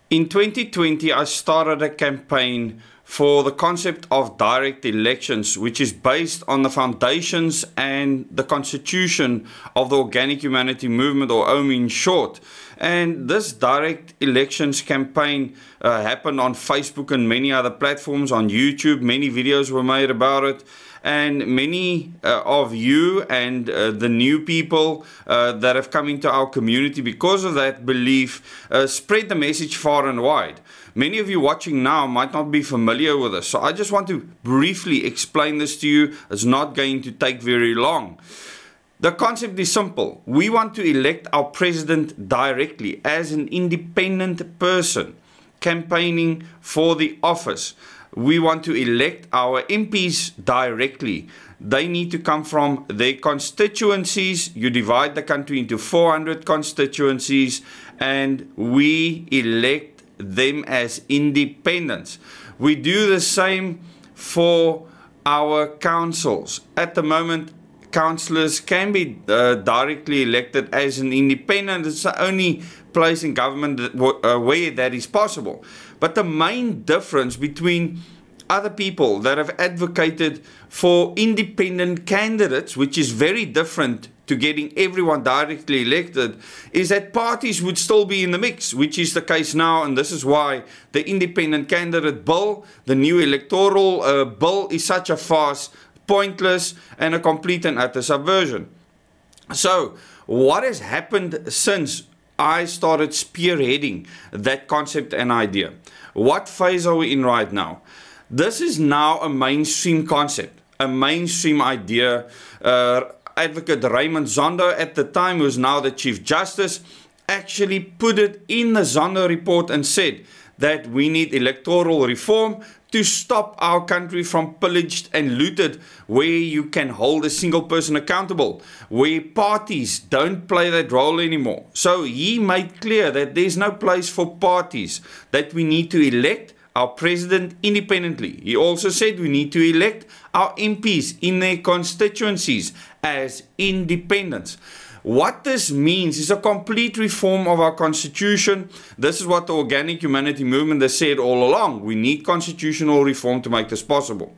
In 2020, I started a campaign for the concept of direct elections, which is based on the foundations and the constitution of the Organic Humanity Movement, or OHM in short. And this direct elections campaign happened on Facebook and many other platforms, on YouTube. Many videos were made about it. And many of you and the new people that have come into our community because of that belief spread the message far and wide. Many of you watching now might not be familiar with this, so I just want to briefly explain this to you. It's not going to take very long. The concept is simple. We want to elect our president directly as an independent person campaigning for the office. We want to elect our MPs directly. They need to come from their constituencies. You divide the country into 400 constituencies and we elect them as independents. We do the same for our councils. At the moment, councillors can be directly elected as an independent. It's the only place in government where that is possible. But the main difference between other people that have advocated for independent candidates, which is very different to getting everyone directly elected, is that parties would still be in the mix, which is the case now, and this is why the independent candidate bill, the new electoral bill, is such a farce, pointless, and a complete and utter subversion. So, what has happened since I started spearheading that concept and idea? What phase are we in right now? This is now a mainstream concept, a mainstream idea. Advocate Raymond Zondo, at the time, who is now the Chief Justice, actually put it in the Zondo report and said that we need electoral reform to stop our country from pillaged and looted, where you can hold a single person accountable, where parties don't play that role anymore. So he made clear that there's no place for parties, that we need to elect our president independently. He also said we need to elect our MPs in their constituencies as independents. What this means is a complete reform of our constitution. This is what the Organic Humanity Movement has said all along. We need constitutional reform to make this possible.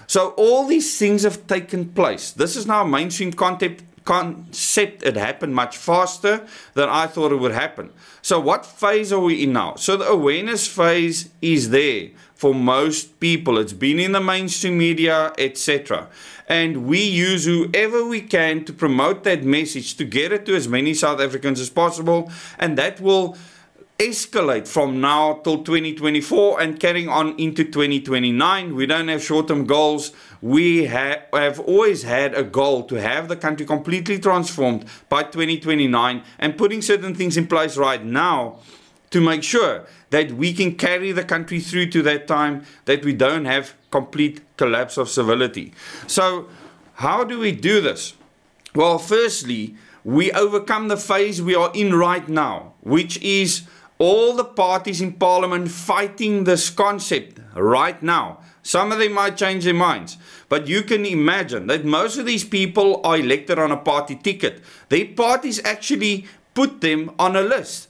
So all these things have taken place. This is now a mainstream concept. It happened much faster than I thought it would happen. So what phase are we in now? So the awareness phase is there for most people. It's been in the mainstream media, etc. And we use whoever we can to promote that message, to get it to as many South Africans as possible. And that will escalate from now till 2024 and carrying on into 2029. We don't have short-term goals. We have always had a goal to have the country completely transformed by 2029, and putting certain things in place right now to make sure that we can carry the country through to that time, that we don't have complete collapse of civility. So how do we do this? Well, firstly, we overcome the phase we are in right now, which is all the parties in Parliament fighting this concept right now. Some of them might change their minds, but you can imagine that most of these people are elected on a party ticket. Their parties actually put them on a list.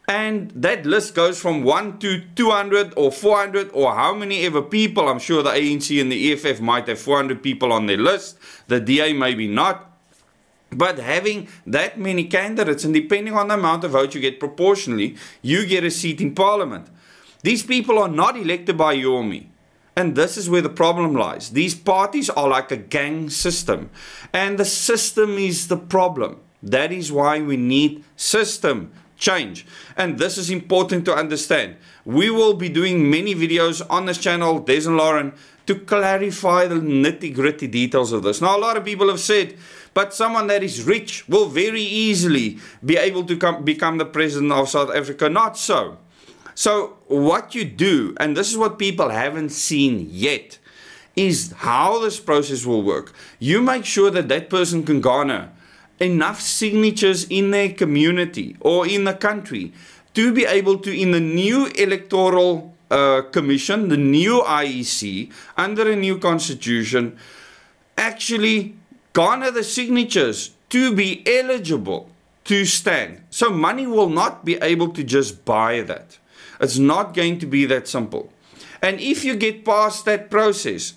And that list goes from 1 to 200 or 400 or how many ever people. I'm sure the ANC and the EFF might have 400 people on their list. The DA maybe not. But having that many candidates, and depending on the amount of votes you get proportionally, you get a seat in Parliament. These people are not elected by you or me. And this is where the problem lies. These parties are like a gang system. And the system is the problem. That is why we need system change. And this is important to understand. We will be doing many videos on this channel, Des and Lauren, to clarify the nitty-gritty details of this. Now, a lot of people have said, but someone that is rich will very easily be able to become the president of South Africa. Not so. So what you do, and this is what people haven't seen yet, is how this process will work. You make sure that that person can garner enough signatures in their community or in the country to be able to, in the new electoral commission, the new IEC, under a new constitution, actually garner the signatures to be eligible to stand. So money will not be able to just buy that. It's not going to be that simple. And if you get past that process,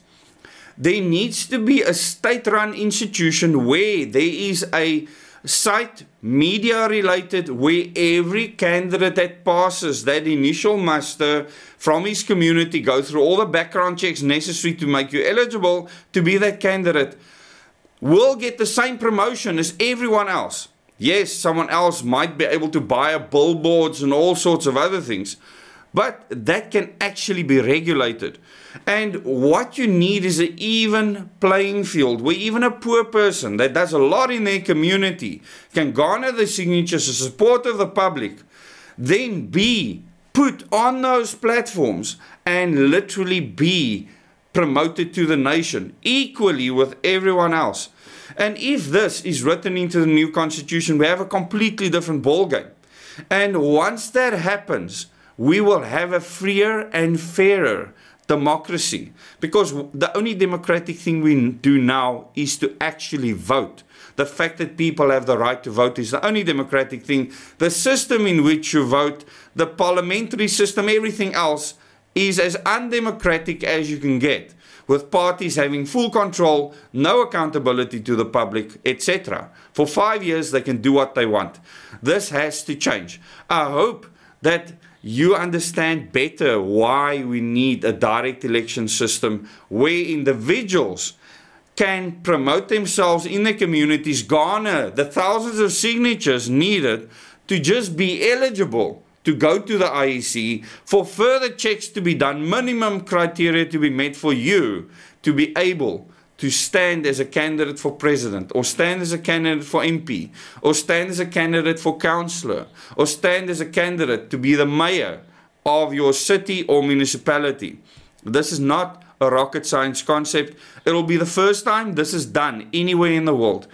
there needs to be a state-run institution where there is a site, media related, where every candidate that passes that initial muster from his community, go through all the background checks necessary to make you eligible to be that candidate, will get the same promotion as everyone else. Yes, someone else might be able to buy a billboards and all sorts of other things, but that can actually be regulated. And what you need is an even playing field where even a poor person that does a lot in their community can garner the signatures, the support of the public, then be put on those platforms and literally be promoted to the nation equally with everyone else. And if this is written into the new constitution, we have a completely different ballgame. And once that happens, we will have a freer and fairer democracy, because the only democratic thing we do now is to actually vote. The fact that people have the right to vote is the only democratic thing. The system in which you vote, the parliamentary system, everything else is as undemocratic as you can get, with parties having full control, no accountability to the public, etc. For 5 years they can do what they want. This has to change. I hope that you understand better why we need a direct election system where individuals can promote themselves in the communities, garner the thousands of signatures needed to just be eligible to go to the IEC, for further checks to be done, minimum criteria to be met for you to be able to stand as a candidate for president, or stand as a candidate for MP, or stand as a candidate for councillor, or stand as a candidate to be the mayor of your city or municipality. This is not a rocket science concept. It will be the first time this is done anywhere in the world.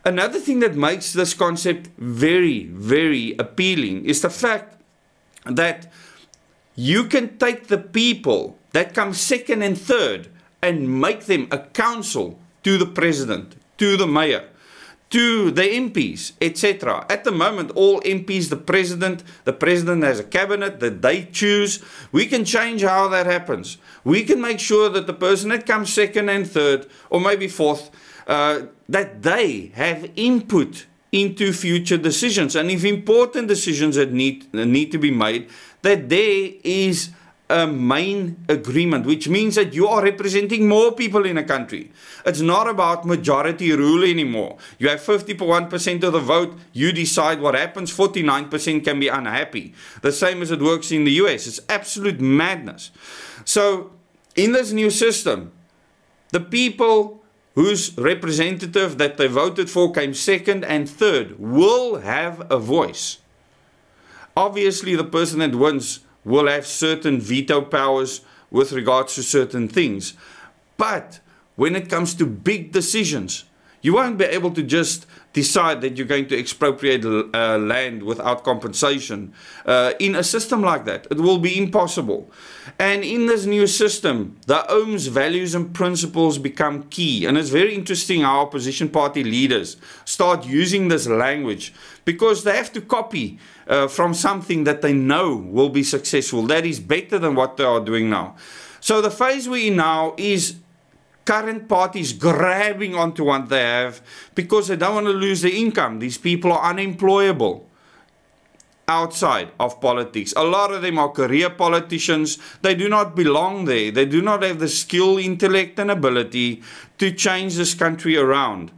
Another thing that makes this concept very, very appealing is the fact that you can take the people that come second and third and make them a council to the president, to the mayor, to the MPs, etc. At the moment, all MPs, the president has a cabinet that they choose. We can change how that happens. We can make sure that the person that comes second and third, or maybe fourth, that they have input into future decisions. And if important decisions that need to be made, that there is a main agreement, which means that you are representing more people in a country. It's not about majority rule anymore. You have 51% of the vote, you decide what happens, 49% can be unhappy. The same as it works in the US. It's absolute madness. So in this new system, the people whose representative that they voted for came second and third will have a voice. Obviously, the person that wins will have certain veto powers with regards to certain things. But when it comes to big decisions, you won't be able to just decide that you're going to expropriate land without compensation. In a system like that, it will be impossible. And in this new system, the OHM's values and principles become key. And it's very interesting how opposition party leaders start using this language, because they have to copy from something that they know will be successful. That is better than what they are doing now. So the phase we're in now is current parties grabbing onto what they have because they don't want to lose their income. These people are unemployable outside of politics. A lot of them are career politicians. They do not belong there. They do not have the skill, intellect and ability to change this country around.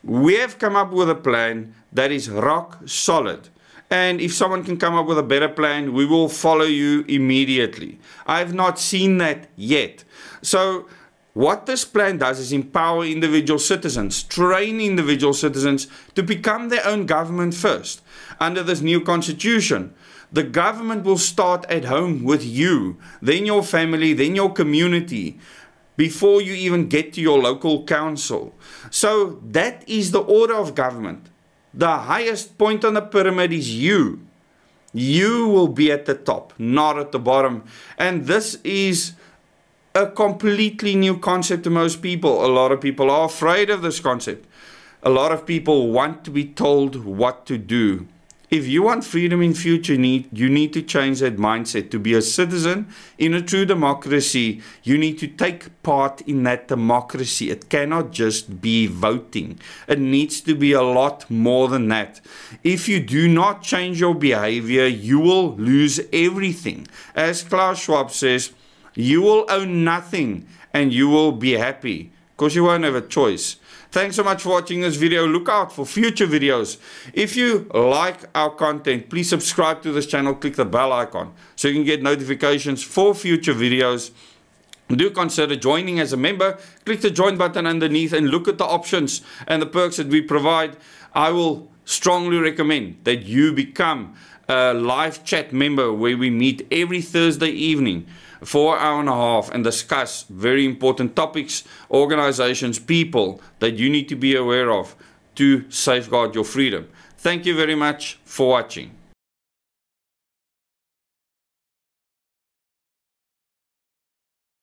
We have come up with a plan that is rock solid. And if someone can come up with a better plan, we will follow you immediately. I have not seen that yet. So what this plan does is empower individual citizens, train individual citizens to become their own government first. Under this new constitution, the government will start at home with you, then your family, then your community, before you even get to your local council. So that is the order of government. The highest point on the pyramid is you. You will be at the top, not at the bottom. And this is a completely new concept to most people. A lot of people are afraid of this concept. A lot of people want to be told what to do. If you want freedom in future, you need to change that mindset. To be a citizen in a true democracy, you need to take part in that democracy. It cannot just be voting. It needs to be a lot more than that. If you do not change your behavior, you will lose everything. As Klaus Schwab says, you will own nothing and you will be happy because you won't have a choice. Thanks so much for watching this video. Look out for future videos. If you like our content, please subscribe to this channel. Click the bell icon so you can get notifications for future videos. Do consider joining as a member. Click the join button underneath and look at the options and the perks that we provide. I will strongly recommend that you become a live chat member where we meet every Thursday evening for an hour and a half and discuss very important topics, organizations, people that you need to be aware of to safeguard your freedom. Thank you very much for watching.